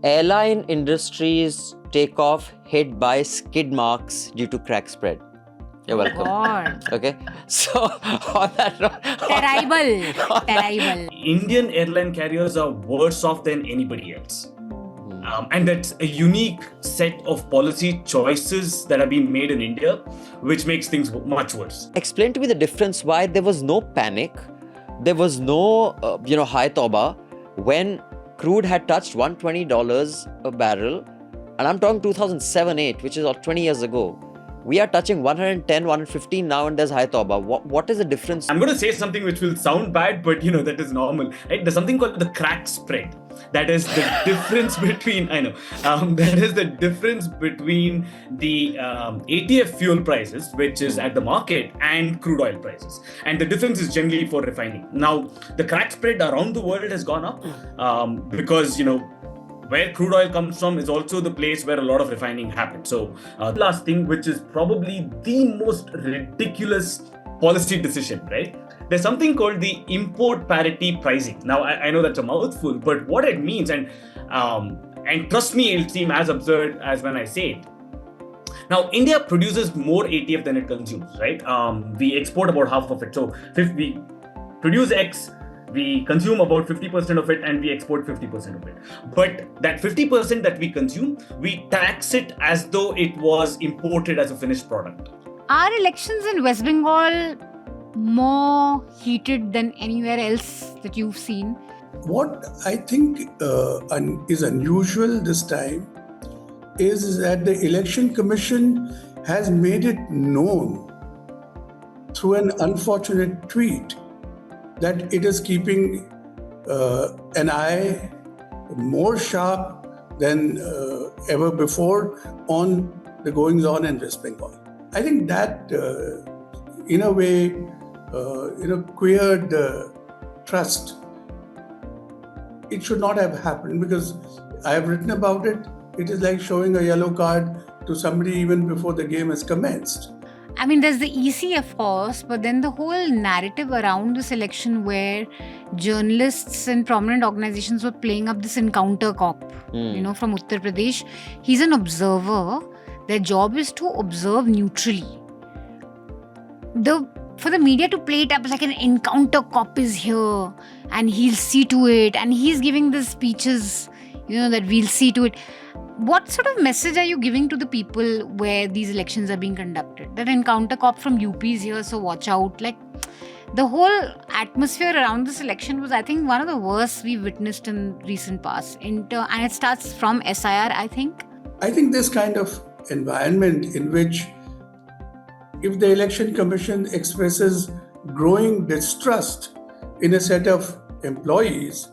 Airline industries take off hit by skid marks due to crack spread. You're welcome. God. Okay. So on that note, Terrible. Indian airline carriers are worse off than anybody else. And that's a unique set of policy choices that have been made in India, which makes things much worse. Explain to me the difference why there was no panic, there was no, high tauba when crude had touched $120 a barrel. And I'm talking 2007-8, which is 20 years ago. We are touching 110, 115 now and there's high tauba. What is the difference? I'm going to say something which will sound bad, but that is normal. Right? There's something called the crack spread. That is the difference between, that is the difference between the ATF fuel prices, which is at the market, and crude oil prices. And the difference is generally for refining. Now, the crack spread around the world has gone up because, where crude oil comes from is also the place where a lot of refining happens. So the last thing, which is probably the most ridiculous policy decision, right? There's something called the import parity pricing. Now, I know that's a mouthful, but what it means, and trust me, it'll seem as absurd as when I say it. Now, India produces more ATF than it consumes, right? We export about half of it. So we produce X, we consume about 50% of it, and we export 50% of it. But that 50% that we consume, we tax it as though it was imported as a finished product. Are elections in West Bengal more heated than anywhere else that you've seen? What I think is unusual this time is that the Election Commission has made it known through an unfortunate tweet that it is keeping an eye more sharp than ever before on the goings-on in West Bengal. I think that, in a way, queered trust. It should not have happened because I have written about it. It is like showing a yellow card to somebody even before the game has commenced. I mean, there's the EC, of course, but then the whole narrative around this election where journalists and prominent organizations were playing up this encounter cop, from Uttar Pradesh. He's an observer. Their job is to observe neutrally. For the media to play it up like an encounter cop is here and he'll see to it, and he's giving the speeches, that we'll see to it. What sort of message are you giving to the people where these elections are being conducted? That encounter cop from UP is here, so watch out. Like, the whole atmosphere around this election was, I think, one of the worst we've witnessed in recent past. And it starts from SIR, I think. I think this kind of environment in which if the Election Commission expresses growing distrust in a set of employees,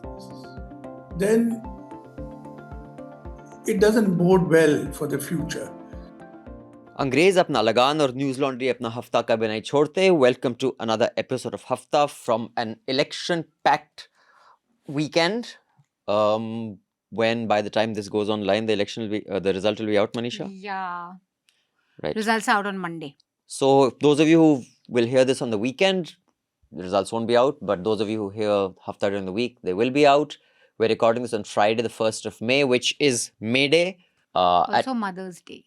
then it doesn't bode well for the future. अंग्रेज अपना लगान और news laundry अपना हफ्ता का भी नहीं छोड़ते. Welcome to another episode of Hafta from an election-packed weekend. When by the time this goes online, the election will be, the result will be out, Manisha? Yeah. Right. Results are out on Monday. So those of you who will hear this on the weekend, the results won't be out. But those of you who hear Hafta during the week, they will be out. We're recording this on Friday, the 1st of May, which is May Day. Also Mother's Day.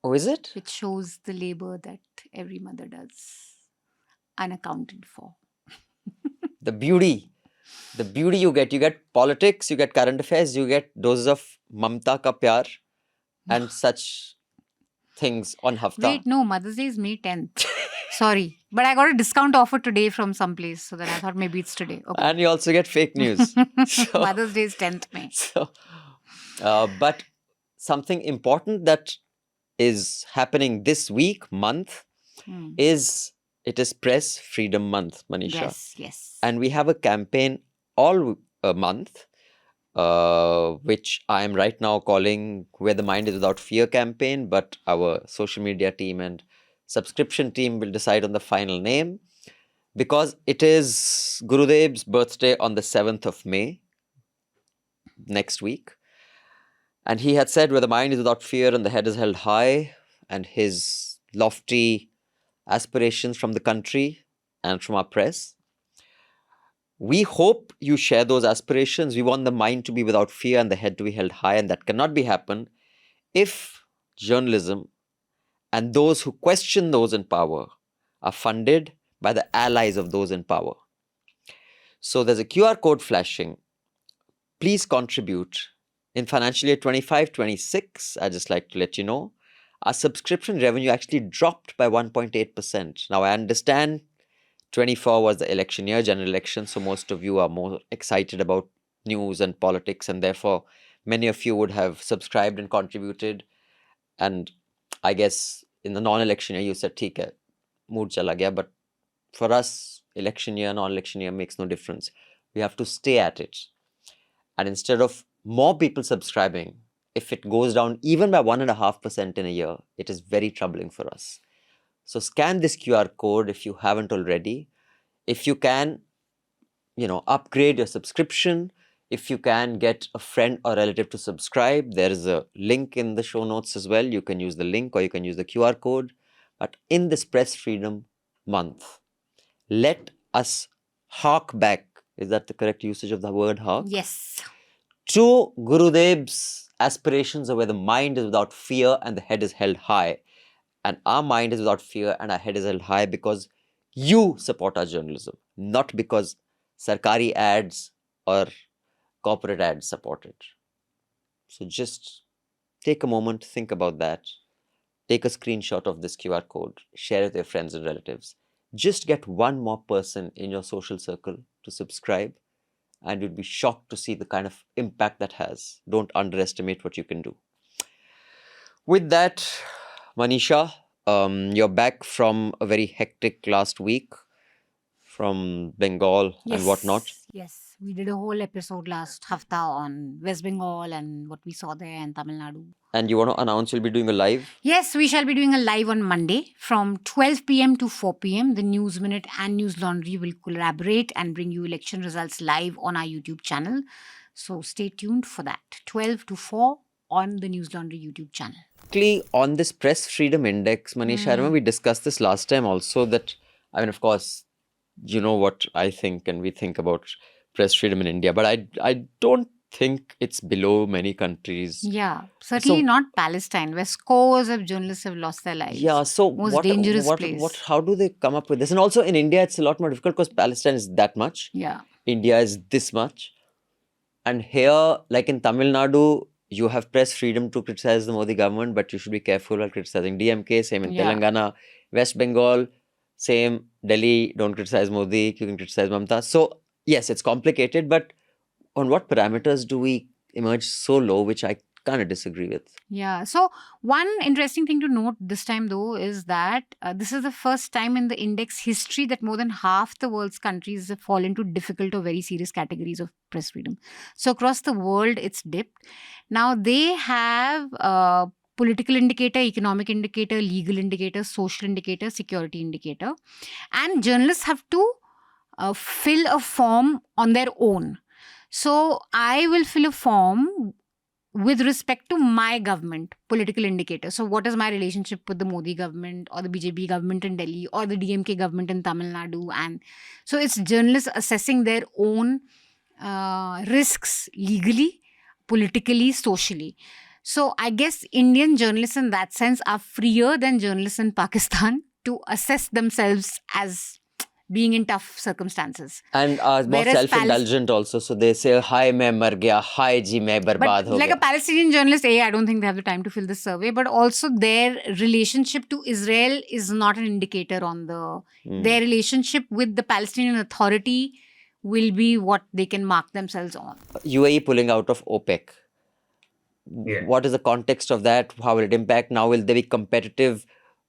Oh, is it? Which shows the labor that every mother does, unaccounted for. The beauty you get politics, you get current affairs, you get doses of Mamta ka pyar and such things on Hafta. Wait, no, Mother's Day is May 10th. Sorry. But I got a discount offer today from someplace, so then I thought maybe it's today. Okay. And you also get fake news. So, Mother's Day is 10th May. So, but something important that is happening this month, is it is Press Freedom Month, Manisha. Yes. And we have a campaign all month, which I am right now calling Where the Mind is Without Fear campaign, but our social media team and subscription team will decide on the final name, because it is Gurudev's birthday on the 7th of May, next week. And he had said, where the mind is without fear and the head is held high, and his lofty aspirations from the country and from our press. We hope you share those aspirations. We want the mind to be without fear and the head to be held high, and that cannot be happen if journalism and those who question those in power are funded by the allies of those in power. So there's a QR code flashing. Please contribute. In financial year 25-26, I'd just like to let you know, our subscription revenue actually dropped by 1.8%. Now, I understand 24 was the election year, general election, so most of you are more excited about news and politics, and therefore many of you would have subscribed and contributed. And I guess in the non-election year, you said, "Theek hai, mood chala gaya," but for us, election year, non-election year makes no difference. We have to stay at it. And instead of more people subscribing, if it goes down even by 1.5% in a year, it is very troubling for us. So scan this QR code if you haven't already. If you can, upgrade your subscription. If you can get a friend or relative to subscribe, there is a link in the show notes as well. You can use the link or you can use the QR code. But in this Press Freedom Month, let us hark back. Is that the correct usage of the word hark? Yes. To Gurudev's aspirations of where the mind is without fear and the head is held high. And our mind is without fear and our head is held high because you support our journalism, not because sarkari ads or corporate ads support it. So just take a moment, think about that. Take a screenshot of this QR code, share it with your friends and relatives. Just get one more person in your social circle to subscribe, and you'd be shocked to see the kind of impact that has. Don't underestimate what you can do. With that, Manisha, you're back from a very hectic last week from Bengal and whatnot. Yes, we did a whole episode last hafta on West Bengal and what we saw there in Tamil Nadu. And you want to announce you'll be doing a live? Yes, we shall be doing a live on Monday from 12 p.m. to 4 p.m. The News Minute and News Laundry will collaborate and bring you election results live on our YouTube channel. So stay tuned for that. 12 to 4 on the News Laundry YouTube channel. On this Press Freedom Index, Manisha, I remember we discussed this last time also that, of course, you know what I think and we think about press freedom in India, but I don't think it's below many countries. Yeah, certainly not Palestine, where scores of journalists have lost their lives. Yeah, so most dangerous place. How do they come up with this? And also in India, it's a lot more difficult because Palestine is that much. Yeah. India is this much. And here, like in Tamil Nadu, you have press freedom to criticize the Modi government, but you should be careful while criticizing DMK. Same in Telangana. West Bengal, same. Delhi, don't criticize Modi, you can criticize Mamta. So, yes, it's complicated, but on what parameters do we emerge so low, which I kind of disagree with? Yeah. So, one interesting thing to note this time, though, is that this is the first time in the index history that more than half the world's countries have fallen into difficult or very serious categories of press freedom. So, across the world, it's dipped. Now, they have political indicator, economic indicator, legal indicator, social indicator, security indicator. And journalists have to fill a form on their own. So, I will fill a form with respect to my government, political indicator. So what is my relationship with the Modi government or the BJP government in Delhi or the DMK government in Tamil Nadu? And so it's journalists assessing their own risks legally, politically, socially. So I guess Indian journalists in that sense are freer than journalists in Pakistan to assess themselves as being in tough circumstances. And more self-indulgent also. So they say, hi, main mar gaya, hi ji, main barbad ho gaya. Like a Palestinian journalist, I don't think they have the time to fill this survey, but also their relationship to Israel is not an indicator on their relationship with the Palestinian Authority will be what they can mark themselves on. UAE pulling out of OPEC. Yeah. What is the context of that? How will it impact? Now will there be competitive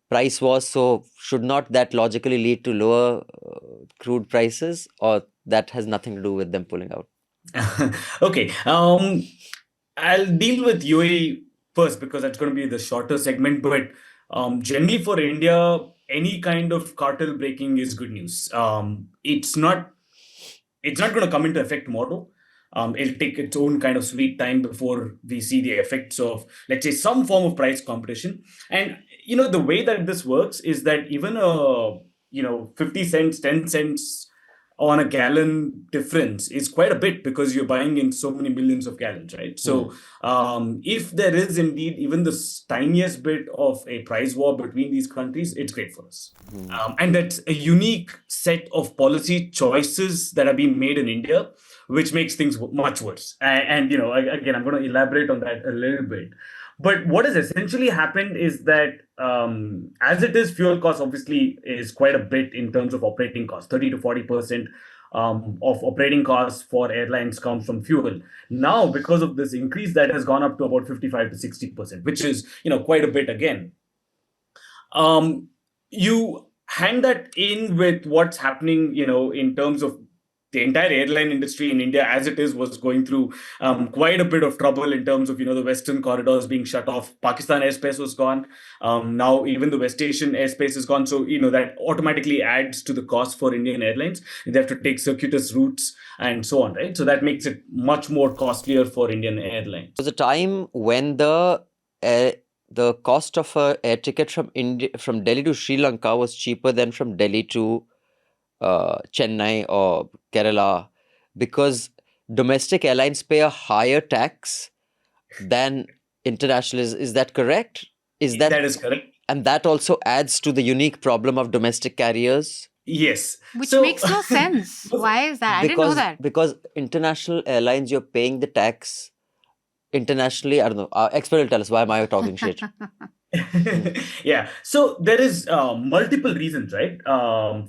price wars? So should not that logically lead to lower crude prices, or that has nothing to do with them pulling out? Okay. I'll deal with UAE first because that's going to be the shorter segment. But generally for India, any kind of cartel breaking is good news. It's not going to come into effect tomorrow. It'll take its own kind of sweet time before we see the effects of, let's say, some form of price competition. And, the way that this works is that even 50 cents, 10 cents on a gallon difference is quite a bit because you're buying in so many millions of gallons, right? So if there is indeed even the tiniest bit of a price war between these countries, it's great for us. And that's a unique set of policy choices that are being made in India, which makes things much worse. And again, I'm going to elaborate on that a little bit. But what has essentially happened is that as it is, fuel cost obviously is quite a bit in terms of operating costs. 30 to 40% of operating costs for airlines come from fuel. Now, because of this increase, that has gone up to about 55 to 60%, which is quite a bit again. You hang that in with what's happening, in terms of the entire airline industry in India, as it is, was going through quite a bit of trouble in terms of, the Western corridors being shut off. Pakistan airspace was gone. Now even the West Asian airspace is gone. So, that automatically adds to the cost for Indian airlines. They have to take circuitous routes and so on, right? So that makes it much more costlier for Indian airlines. There was a time when the cost of a air ticket from Delhi to Sri Lanka was cheaper than from Delhi to Chennai or Kerala, because domestic airlines pay a higher tax than international. Is that correct? That is correct. And that also adds to the unique problem of domestic carriers? Yes. Which makes no sense. Why is that? I didn't know that. Because international airlines, you're paying the tax internationally. I don't know. Expert will tell us. Why am I talking shit? Yeah. So there is multiple reasons, right,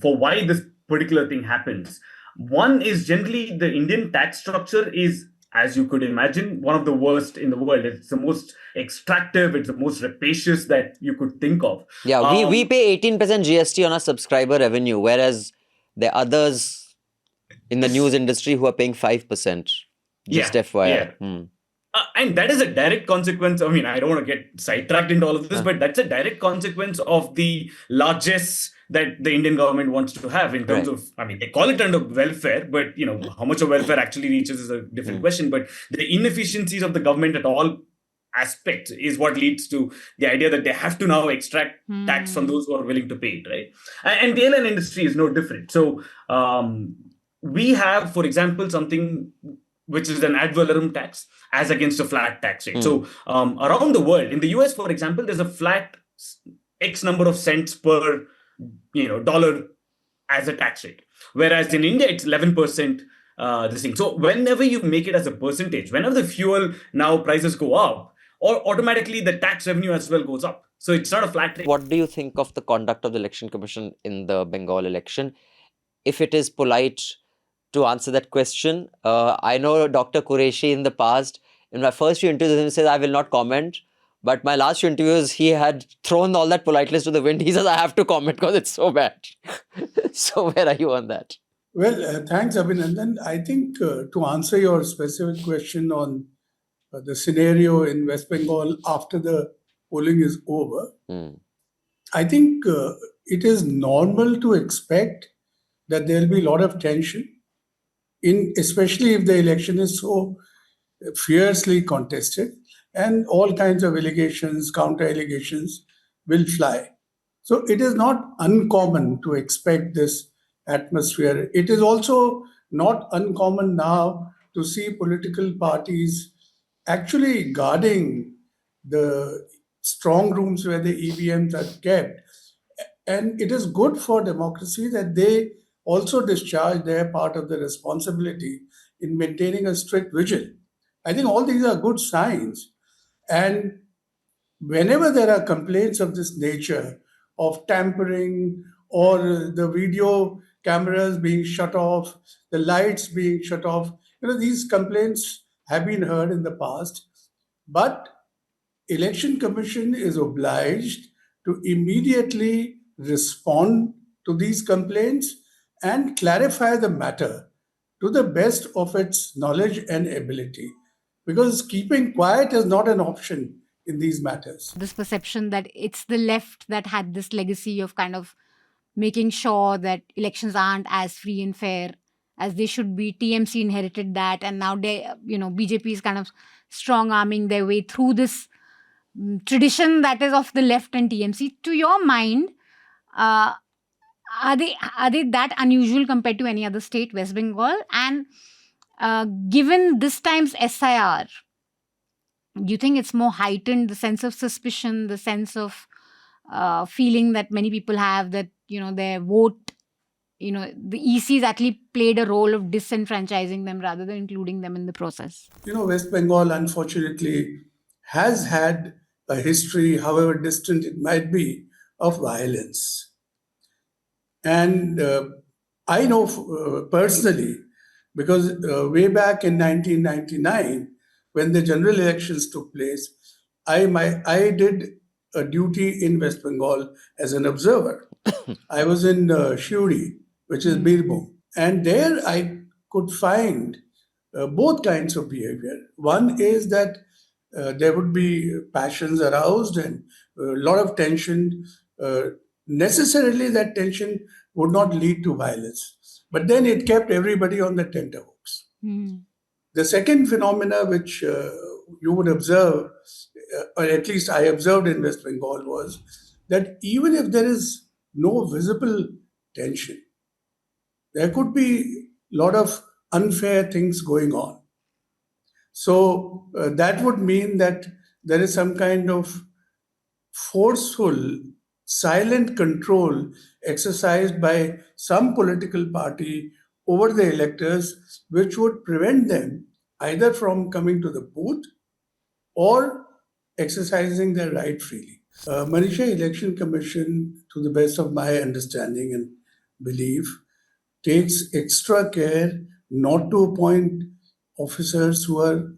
for why this particular thing happens. One is generally the Indian tax structure is, as you could imagine, one of the worst in the world. It's the most extractive, it's the most rapacious that you could think of. Yeah, we pay 18% GST on our subscriber revenue, whereas there are others in the news industry who are paying 5%. Just FYI. Yeah. And that is a direct consequence. I mean, I don't want to get sidetracked into all of this, but that's a direct consequence of the largesse that the Indian government wants to have in terms of, I mean, they call it under welfare, but, how much of welfare actually reaches is a different question. But the inefficiencies of the government at all aspects is what leads to the idea that they have to now extract tax from those who are willing to pay it, right? And the airline industry is no different. So we have, for example, something which is an ad valorem tax as against a flat tax rate. So around the world, in the US, for example, there's a flat X number of cents per dollar as a tax rate. Whereas in India, it's 11% this thing. So whenever you make it as a percentage, whenever the fuel now prices go up, or automatically the tax revenue as well goes up. So it's not a flat rate. What do you think of the conduct of the Election Commission in the Bengal election? If it is polite to answer that question, I know Dr. Qureshi in the past, in my first few interviews, he says, I will not comment. But my last few interviews, he had thrown all that politeness to the wind. He says, I have to comment because it's so bad. So where are you on that? Well, thanks, Abhinandan. I think to answer your specific question on the scenario in West Bengal after the polling is over, I think it is normal to expect that there will be a lot of tension, especially if the election is so fiercely contested, and all kinds of allegations, counter allegations will fly. So it is not uncommon to expect this atmosphere. It is also not uncommon now to see political parties actually guarding the strong rooms where the EVMs are kept. And it is good for democracy that they also discharge their part of the responsibility in maintaining a strict vigil. I think all these are good signs. And whenever there are complaints of this nature, of tampering or the video cameras being shut off, the lights being shut off, these complaints have been heard in the past. But Election Commission is obliged to immediately respond to these complaints and clarify the matter to the best of its knowledge and ability. Because keeping quiet is not an option in these matters. This perception that it's the left that had this legacy of kind of making sure that elections aren't as free and fair as they should be. TMC inherited that, and now BJP is kind of strong arming their way through this tradition that is of the left and TMC. To your mind, Are they that unusual compared to any other state, West Bengal? And given this time's SIR, do you think it's more heightened, the sense of suspicion, the sense of feeling that many people have that, their vote, the ECs actually played a role of disenfranchising them rather than including them in the process? West Bengal, unfortunately, has had a history, however distant it might be, of violence. And I know personally, because way back in 1999, when the general elections took place, I did a duty in West Bengal as an observer. I was in Shiuri, which is Birbhum. And there I could find both kinds of behavior. One is that there would be passions aroused and a lot of tension. Necessarily, that tension would not lead to violence, but then it kept everybody on the tenterhooks. The second phenomena which you would observe, or at least I observed in West Bengal, was that even if there is no visible tension, there could be a lot of unfair things going on. So that would mean that there is some kind of forceful, silent control exercised by some political party over the electors, which would prevent them either from coming to the booth or exercising their right freely. Manisha, Election Commission, to the best of my understanding and belief, takes extra care not to appoint officers who are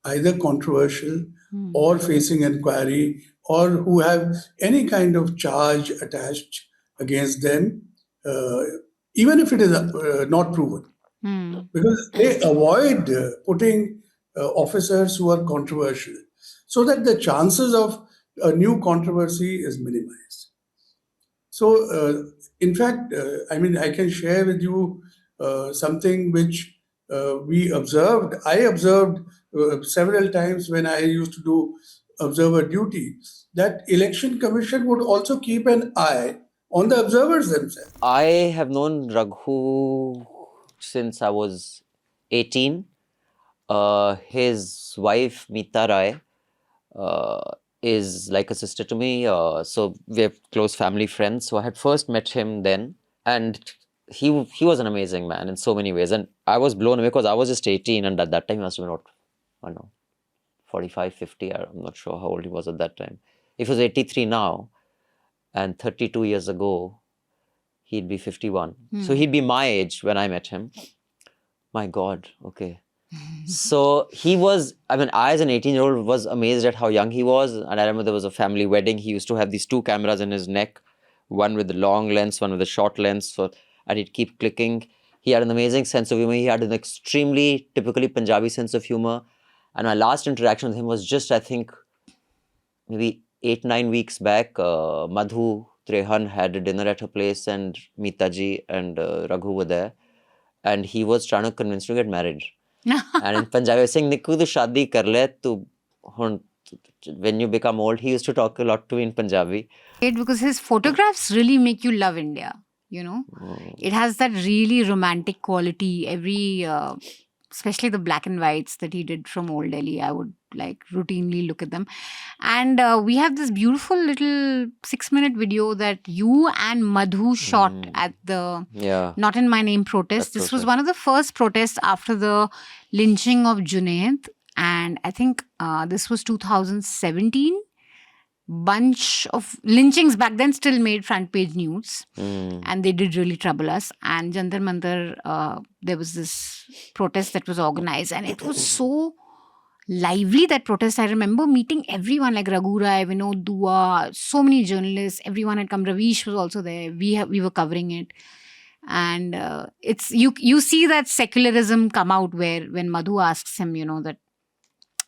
either controversial or facing inquiry or who have any kind of charge attached against them, even if it is not proven. Because they avoid putting officers who are controversial so that the chances of a new controversy is minimized. So, in fact, I can share with you something which we observed. I observed several times when I used to do observer duty that Election Commission would also keep an eye on the observers themselves. I have known Raghu since I was 18. His wife, Meeta Rai, is like a sister to me. So we're close family friends. So I had first met him then. And he was an amazing man in so many ways. And I was blown away because I was just 18. And at that time, he must have been, I don't know, 45, 50. I'm not sure how old he was at that time. If he was 83 now, and 32 years ago, he'd be 51. So he'd be my age when I met him. My God, okay. So he was, I as an 18-year-old was amazed at how young he was. And I remember there was a family wedding. He used to have these two cameras in his neck, one with the long lens, one with the short lens. And he'd keep clicking. He had an amazing sense of humor. He had an extremely typically Punjabi sense of humor. And my last interaction with him was just, I think, maybe 8-9 weeks back. Madhu Trehan had a dinner at her place and Meeta ji and Raghu were there. And he was trying to convince her to get married. And in Punjabi, I was saying, Nikku, tu shadi kar le, when you become old. He used to talk a lot to me in Punjabi. Because his photographs really make you love India, It has that really romantic quality. Especially the black and whites that he did from Old Delhi, I would routinely look at them. And we have this beautiful little 6-minute video that you and Madhu shot at the Not in My Name protest. This was one of the first protests after the lynching of Junaid. And I think this was 2017. Bunch of lynchings back then still made front page news, and they did really trouble us. And Jantar Mantar, there was this protest that was organized, and it was so lively, that protest. I remember meeting everyone like Raghu Rai, Vinod Dua, so many journalists. Everyone had come. Ravish was also there. We were covering it, and it's you see that secularism come out when Madhu asks him, that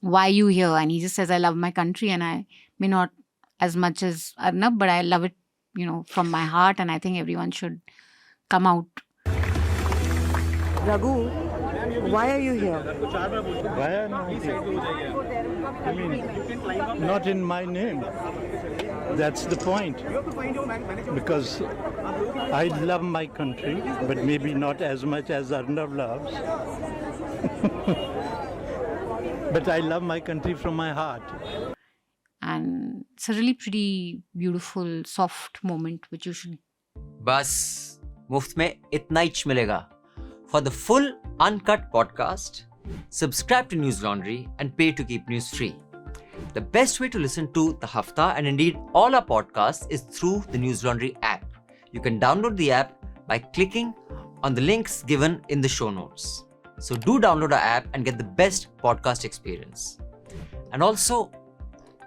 why are you here, and he just says, I love my country, and I may not as much as Arnab, but I love it, from my heart, and I think everyone should come out. Raghu, Why are you here? Why am I here? I mean, not in my name. That's the point. Because I love my country, but maybe not as much as Arnav loves. But I love my country from my heart. And it's a really pretty beautiful, soft moment which you should. बस मुफ्त में इतना ही मिलेगा. For the full uncut podcast, subscribe to News Laundry and pay to keep news free. The best way to listen to the Hafta and indeed all our podcasts is through the News Laundry app. You can download the app by clicking on the links given in the show notes. So do download our app and get the best podcast experience. And also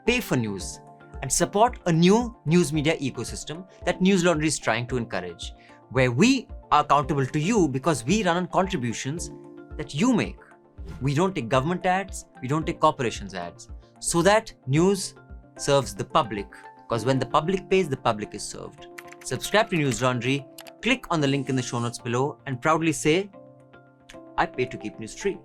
pay for news and support a new news media ecosystem that News Laundry is trying to encourage, where we are accountable to you because we run on contributions that you make. We don't take government ads, we don't take corporations ads, so that news serves the public, because when the public pays, the public is served. Subscribe to News Laundry, click on the link in the show notes below and proudly say, I pay to keep news free.